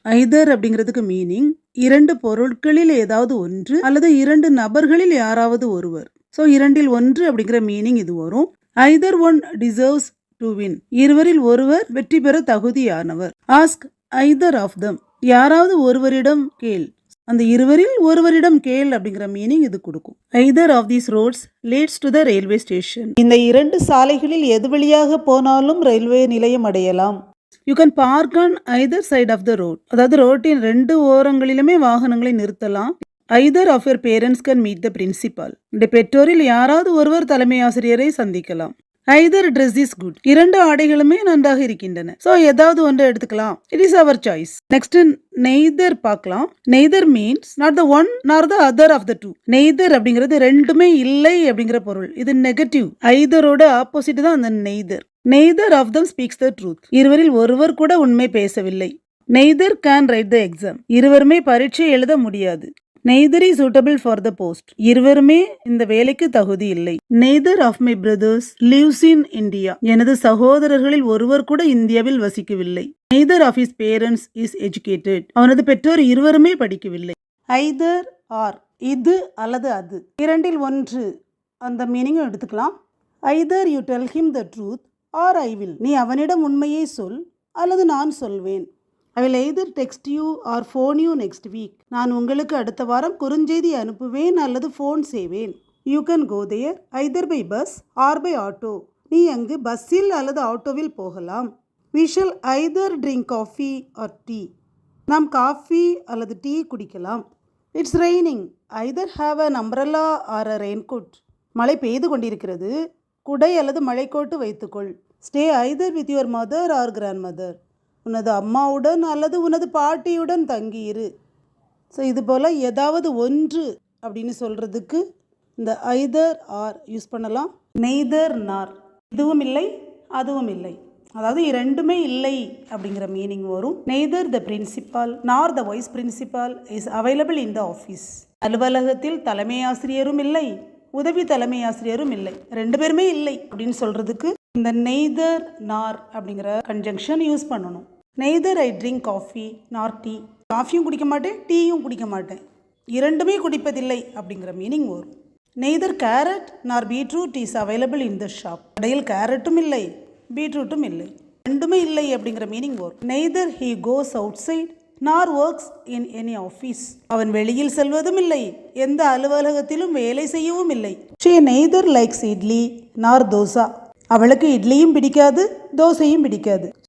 ஐதர் அப்படிங்கிறதுக்கு மீனிங் இரண்டு பொருட்களில் ஏதாவது ஒன்று அல்லது இரண்டு நபர்களில் யாராவது ஒருவர். ஸோ இரண்டில் ஒன்று அப்படிங்கிற மீனிங் இது வரும். Either one deserves to win. இருவரில் ஒருவர் வெற்றி பெற தகுதியானவர். Ask either of them. யாராவது ஒருவரிடம் கேள். அந்த இருவரில் ஒருவரிடம் கேள் அப்படிங்கிற மீனிங் இது கொடுக்கும். Either of these roads leads to the railway station. இந்த இரண்டு சாலைகளில் எது வழியாக போனாலும் ரயில்வே நிலையம் அடையலாம். You can park on either side of the road. அதாவது ரோட்டின் ரெண்டு ஓரங்களிலுமே வாகனங்களை நிறுத்தலாம். Either of your parents can meet the principal. இந்த பெற்றோரில் யாராவது ஒருவர் தலைமை ஆசிரியரை சந்திக்கலாம். Either dress is good. இரண்டு ஆடைகளுமே நன்றாக இருக்கின்றன. ஸோ ஏதாவது ஒன்று எடுத்துக்கலாம். It is our choice. Next neither பார்க்கலாம். Neither means not the one nor the other of the two. Neither அப்படிங்கிறது ரெண்டுமே இல்லை அப்படிங்கிற பொருள். இது நெகட்டிவ். ஐதரோட ஆப்போசிட் தான் அந்த neither. Neither of them speaks the truth. இருவரில் ஒருவர் கூட உண்மை பேசவில்லை. Neither can write the exam. இருவருமே பரீட்சை எழுத முடியாது. Neither is suitable for the post. இருவருமே இந்த வேலைக்கு தகுதி இல்லை. Neither of my brothers lives in India. எனது சகோதரர்களில் ஒருவர் கூட இந்தியாவில் வசிக்கவில்லை. Neither of his parents is educated. அவனது பெற்றோர் இருவருமே படிக்கவில்லை. ஐதர் ஆர், இது அல்லது அது, இரண்டில் ஒன்று அந்த மீனிங் எடுத்துக்கலாம். Either you tell him the truth or I will. நீ அவனிடம் உண்மையை சொல் அல்லது நான் சொல்வேன். I will either text you or phone you next week. நான் உங்களுக்கு அடுத்த வாரம் குறுஞ்செய்தி அனுப்புவேன் அல்லது ஃபோன் செய்வேன். You can go there either by bus or by auto. நீ அங்கு பஸ்ஸில் அல்லது ஆட்டோவில் போகலாம். We shall either drink coffee or tea. நாம் காஃபி அல்லது டீ குடிக்கலாம். It's raining. Hyder have an umbrella or a raincoat. மழை பெய்து கொண்டிருக்கிறது. குடை அல்லது மழைக்கோட்டு வைத்துக்கொள். Stay either with your mother or grandmother. உனது அம்மாவுடன் அல்லது உனது பாட்டியுடன் தங்கியிரு. ஸோ இது போல் ஏதாவது ஒன்று அப்படின்னு சொல்கிறதுக்கு இந்த ஐதர் ஆர் யூஸ் பண்ணலாம். நெய்தர் நார், இதுவும் இல்லை அதுவும் இல்லை, அதாவது இரண்டுமே இல்லை அப்படிங்கிற மீனிங் வரும். Neither the principal nor the vice principal is available in the office. அலுவலகத்தில் தலைமை ஆசிரியரும் இல்லை, உதவி தலைமை ஆசிரியரும் இல்லை, ரெண்டு பேருமே இல்லை அப்படின்னு சொல்கிறதுக்கு இந்த நெய்தர் நார் அப்படிங்கிற கன்ஜங்ஷன் யூஸ் பண்ணணும். நெய்தர் ஐ ட்ரிங்க் காஃபி நார் டீ. காஃபியும் குடிக்க மாட்டேன், டீயும் குடிக்க மாட்டேன், இரண்டுமே குடிப்பதில்லை அப்படிங்கிற மீனிங் வரும். நெய்தர் கேரட் நார் beetroot is available in the shop. கடையில் கேரட்டும் இல்லை பீட்ரூட்டும் இல்லை, ரெண்டுமே இல்லை அப்படிங்கிற மீனிங் வரும். Neither he goes outside nor works in any office. அவன் வெளியில் செல்வதும் இல்லை, எந்த அலுவலகத்திலும் வேலை செய்யவும் இல்லை. ஷீ நெய்தர் லைக்ஸ் இட்லி நார் தோசா. அவளுக்கு இட்லியும் பிடிக்காது தோசையும் பிடிக்காது.